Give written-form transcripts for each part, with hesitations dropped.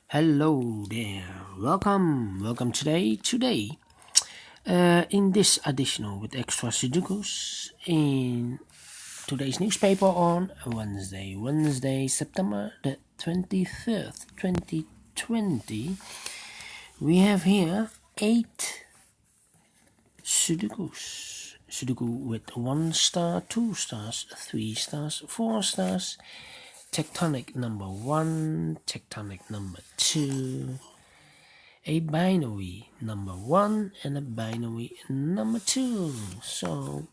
Hello there. Welcome today. In this additional with extra Sudokus in today's newspaper on Wednesday, September the 23rd, 2020. We have here 8 Sudokus. Sudoku with 1 star, 2 stars, 3 stars, 4 stars. Tectonic number 1, tectonic number 2, a binary number 1 and a binary number 2. So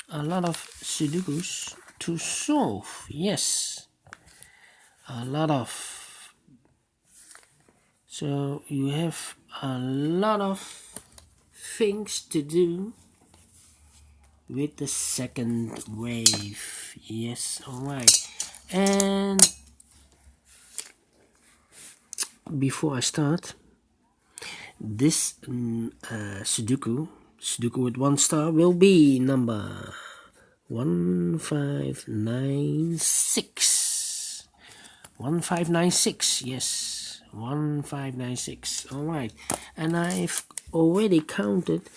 a lot of Sudokus to solve. Yes, a lot of. So you have a lot of things to do with the second wave. Yes, alright. And before I start, this Sudoku with 1 star will be number 1596. 1596, yes, 1596. Alright, and I've already counted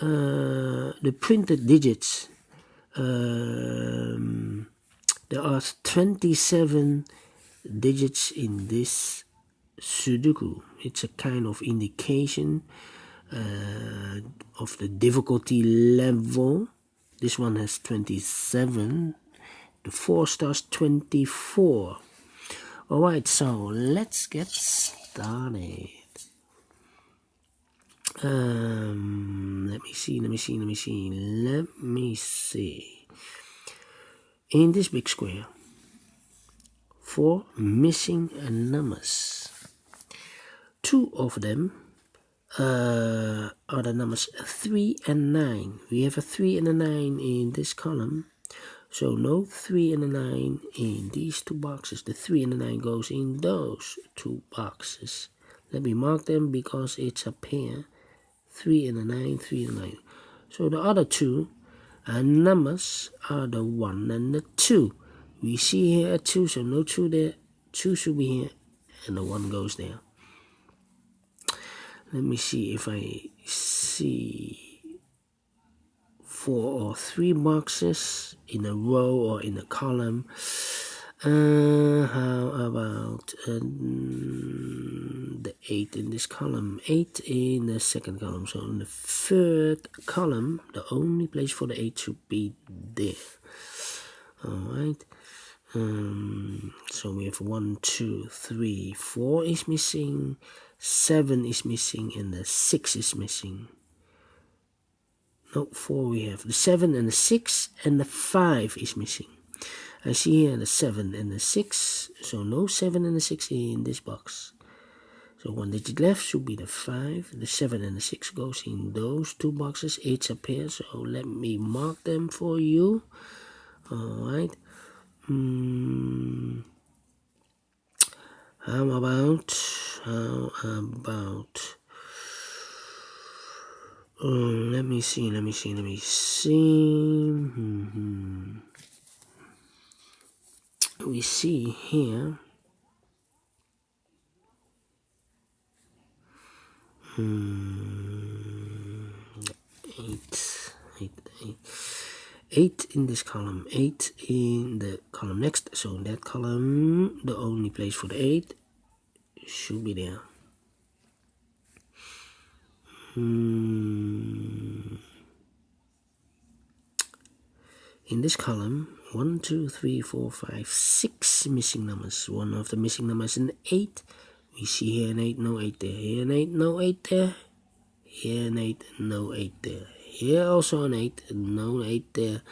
the printed digits. There are 27 digits in this Sudoku. It's a kind of indication of the difficulty level. This one has 27. The 4 stars 24. Alright, so let's get started. Let me see. In this big square, 4 missing numbers. 2 of them are the numbers 3 and 9. We have a 3 and a 9 in this column. So no 3 and a 9 in these 2 boxes. The 3 and the 9 goes in those 2 boxes. Let me mark them because it's a pair. 3 and a 9, 3 and a 9. So the other 2 numbers are the 1 and the 2. We see here a 2, so no 2 there. 2 should be here, and the 1 goes there. Let me see if I see 4 or 3 boxes in a row or in a column. How about the 8 in this column? 8 in the second column. So in the third column, the only place for the 8 should be there. Alright. So we have 1, 2, 3, 4 is missing, 7 is missing, and the 6 is missing. No, 4 we have. The 7 and the 6 and the 5 is missing. I see here the 7 and the 6, so no 7 and the 6 in this box. So 1 digit left should be the 5. The 7 and the 6 goes in those 2 boxes. It's a pair, so let me mark them for you. Alright. How about let me see. We see here 8 in this column, 8 in the column next. So in that column, the only place for the 8 should be there. In this column, 1, 2, 3, 4, 5, 6 missing numbers. One of the missing numbers in 8. We see here an 8, no 8 there. Here an 8, no 8 there. Here an 8, no 8 there. Here also an 8, no 8 there.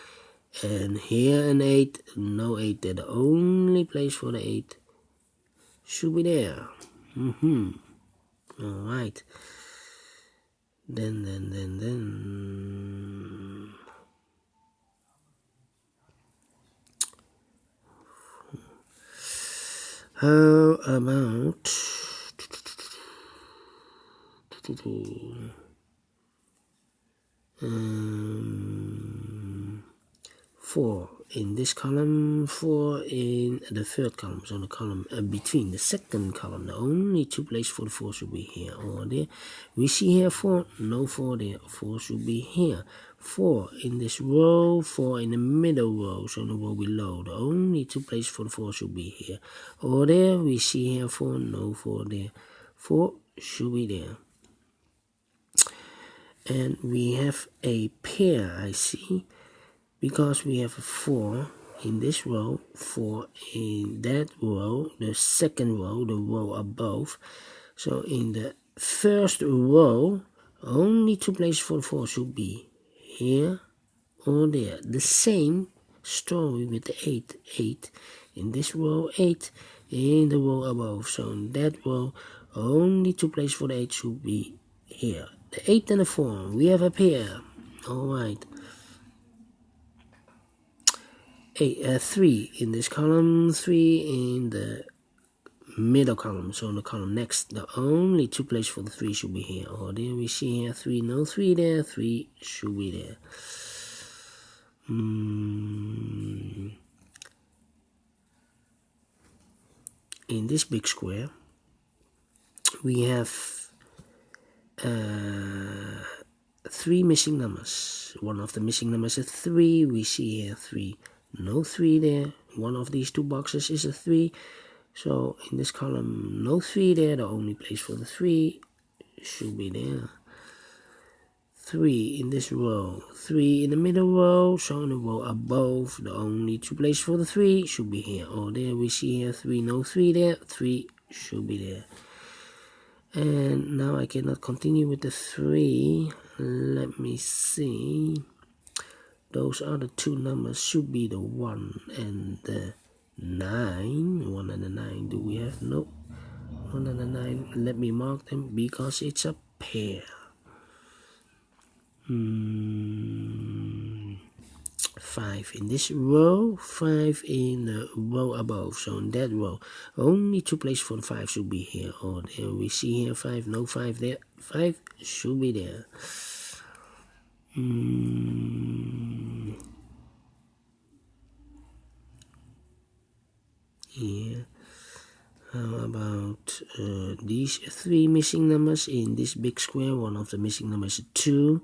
And here an 8, no 8 there. The only place for the 8 should be there. Alright. Then. How about 4 in this column, 4 in the third column. So the column between the second column, the only 2 places for the 4 should be here or there. We see here 4, no 4 there, 4 should be here. 4 in this row, 4 in the middle row, so the row below. The only 2 places for the 4 should be here or there. We see here 4, no 4 there. 4 should be there. And we have a pair, I see, because we have a 4 in this row, 4 in that row, the second row, the row above. So in the first row, only 2 places for the 4 should be here or there. The same story with the 8. 8 in this row, 8 in the row above. So in that row, only 2 places for the 8 should be here. The 8 and the 4, we have a pair. Alright. 3 in this column, 3 in the middle column, so in the column next, the only 2 places for the 3 should be here or there. We see here 3, no 3 there, 3 should be there. In this big square, we have 3 missing numbers. One of the missing numbers is 3. We see here 3, no 3 there. One of these 2 boxes is a 3. So in this column, no 3 there. The only place for the 3 should be there. 3 in this row, 3 in the middle row. So in the row above, the only 2 places for the 3 should be here or there. We see here 3, no 3 there. 3 should be there. And now I cannot continue with the 3. Let me see. Those other 2 numbers should be the 1 and the 9. 1 and the 9. Do we have? No. 1 and the 9. Let me mark them because it's a pair. 5 in this row, 5 in the row above. So in that row, only 2 places for the 5 should be here or there. We see here 5, no 5 there. 5 should be there. Here. How about these 3 missing numbers in this big square? One of the missing numbers is 2.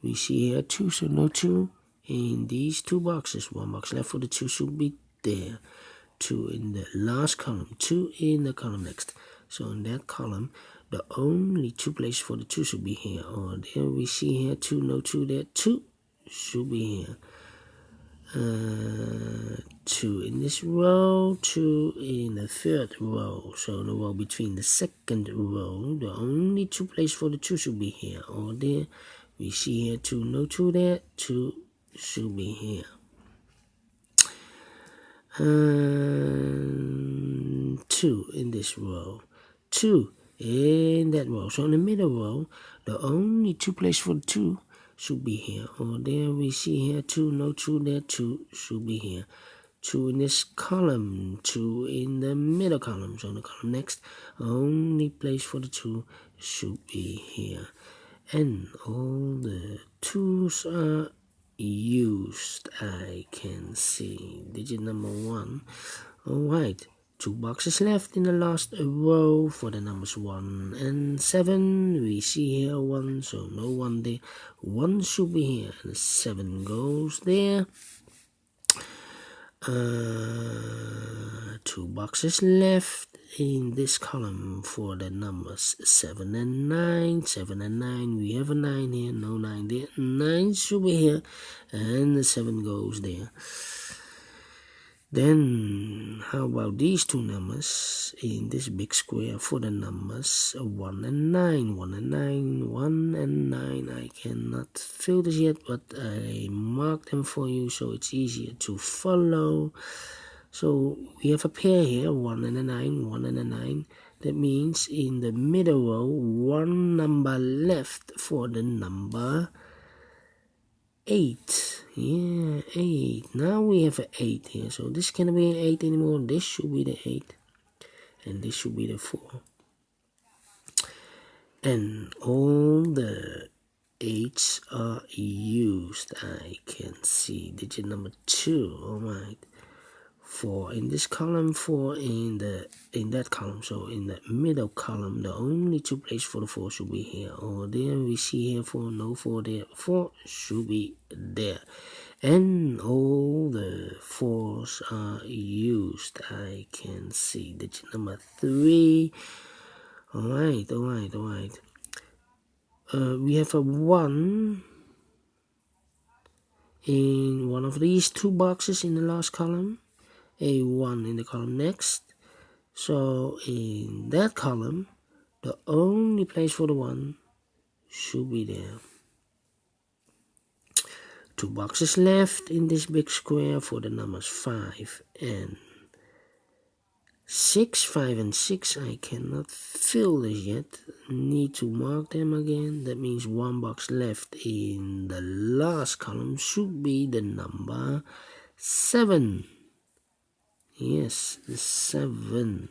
We see here 2, so no 2 in these 2 boxes. 1 box left for the 2 should be there. 2 in the last column, 2 in the column next. So in that column, the only 2 places for the 2 should be here or there. We see here 2, no 2 there. 2 should be here. 2 in this row, 2 in the third row. So the row between the second row, the only 2 places for the 2 should be here or there. We see here 2, no 2 there. 2 should be here. 2 in this row, 2 in that row. So in the middle row, the only 2 places for the 2 should be here or there. We see here 2, no 2 there. 2 should be here. 2 in this column, 2 in the middle column. So in the column next, only place for the 2 should be here. And all the 2's are used, I can see. Digit number 1. Alright, 2 boxes left in the last row for the numbers 1 and 7. We see here 1, so no 1 there. 1 should be here, and 7 goes there. 2 boxes left in this column for the numbers 7 and 9. 7 and 9, we have a 9 here, no 9 there. 9 should be here, and the 7 goes there. Then, how about these 2 numbers in this big square for the numbers 1 and 9? 1 and 9, 1 and 9. I cannot fill this yet, but I marked them for you so it's easier to follow. So we have a pair here, 1 and a 9, 1 and a 9. That means in the middle row, 1 number left for the number 8. Yeah, 8. Now we have an 8 here. So this cannot be an 8 anymore. This should be the 8. And this should be the 4. And all the 8s are used. I can see digit number 2. Alright. 4 in this column, 4 in that column. So in the middle column, the only 2 places for the 4 should be here or there. We see here 4, no 4 there. 4 should be there. And all the 4s are used. I can see digit number 3. Alright. We have a 1 in one of these 2 boxes in the last column. A 1 in the column next. So in that column, the only place for the 1 should be there. 2 boxes left in this big square for the numbers 5 and 6. 5 and 6, I cannot fill this yet. Need to mark them again. That means 1 box left in the last column should be the number 7. Yes, the 7.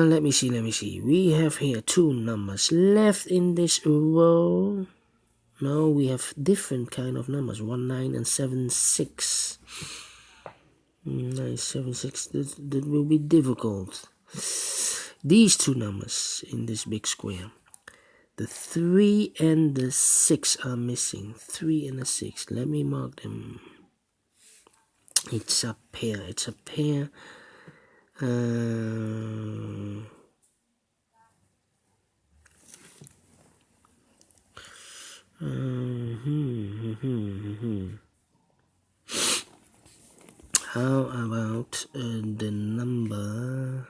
Let me see. We have here 2 numbers left in this row. Now we have different kind of numbers. 1, 9 and 7, 6. 9, 7, 6. That will be difficult. These 2 numbers in this big square. The 3 and the 6 are missing. 3 and the 6. Let me mark them. It's a pair. How about the number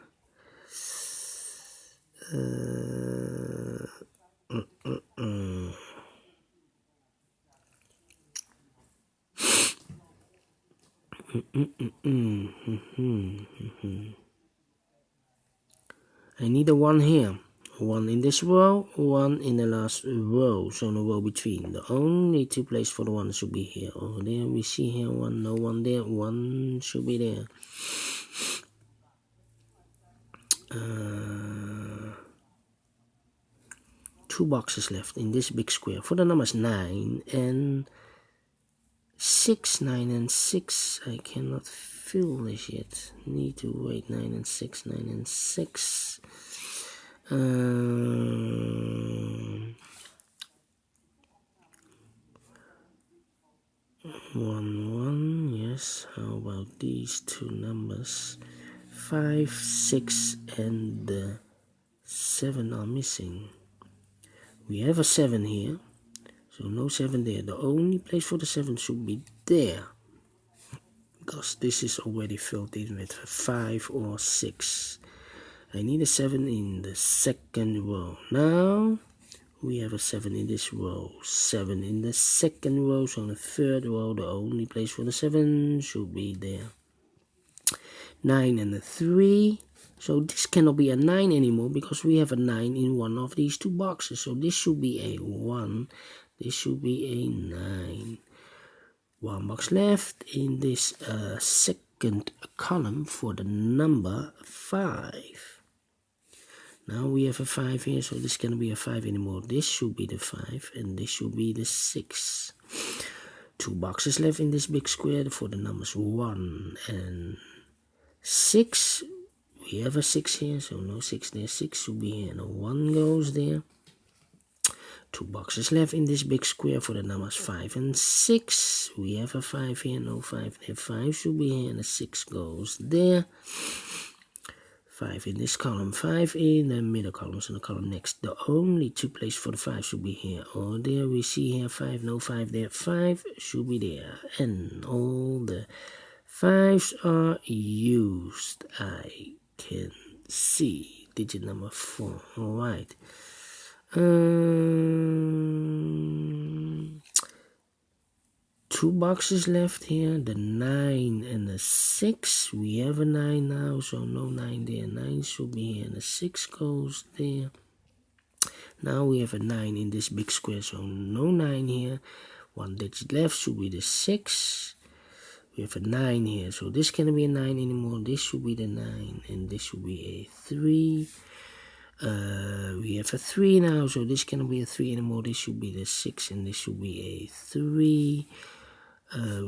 I need a 1 here. 1 in this row, 1 in the last row, so no row between. The only 2 places for the 1 should be here or there. We see here 1, no 1 there, 1 should be there. 2 boxes left in this big square for the numbers 9 and 6. 9 and 6, I cannot fill this yet. Need to wait. 9 and 6, 9 and 6. 1, 1, yes. How about these 2 numbers? 5, 6 and 7 are missing. We have a 7 here, so no 7 there. The only place for the 7 should be there, because this is already filled in with 5 or 6. I need a 7 in the second row. Now we have a 7 in this row, 7 in the second row, so in the third row the only place for the 7 should be there. 9 and a 3. So this cannot be a 9 anymore because we have a 9 in one of these 2 boxes. So this should be a 1. This should be a 9. 1 box left in this second column for the number 5. Now we have a 5 here, so this cannot be a 5 anymore. This should be the 5 and this should be the 6. 2 boxes left in this big square for the numbers 1 and 6. We have a 6 here, so no 6 there. 6 should be here, no 1 goes there. 2 boxes left in this big square for the numbers 5 and 6. We have a 5 here, no 5 there. 5 should be here, and a 6 goes there. 5 in this column, 5 in the middle column, so the column next. The only 2 places for the 5 should be here or there. We see here 5, no 5 there. 5 should be there, and all the 5s are used. I can see digit number 4. All right. 2 boxes left here. The 9 and the 6. We have a 9 now, so no 9 there. 9 should be here, and the 6 goes there. Now we have a 9 in this big square, so no 9 here. 1 digit left should be the 6. We have a 9 here, so this cannot be a 9 anymore. This should be the 9, and this should be a 3. We have a 3 now, so this cannot be a 3 anymore. This should be the 6, and this should be a 3.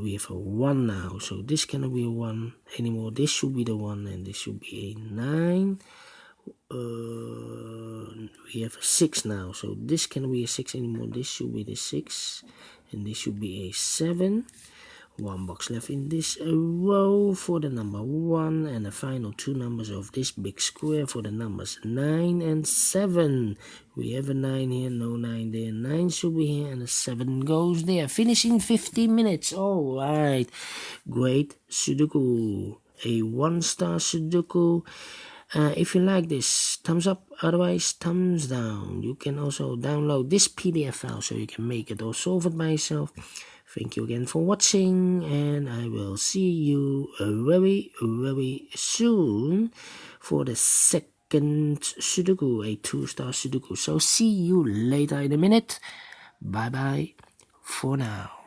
We have a 1 now, so this cannot be a 1 anymore. This should be the 1, and this should be a 9. We have a 6 now, so this cannot be a 6 anymore. This should be the 6, and this should be a 7. 1 box left in this row for the number 1, and the final 2 numbers of this big square for the numbers 9 and 7. We have a 9 here, no 9 there. 9 should be here, and a 7 goes there. Finishing 15 minutes. Alright, great Sudoku. A 1-star Sudoku. If you like this, thumbs up, otherwise thumbs down. You can also download this PDF file so you can make it or solve it by yourself. Thank you again for watching, and I will see you very, very soon for the second Sudoku, a 2-star Sudoku. So see you later in a minute. Bye bye for now.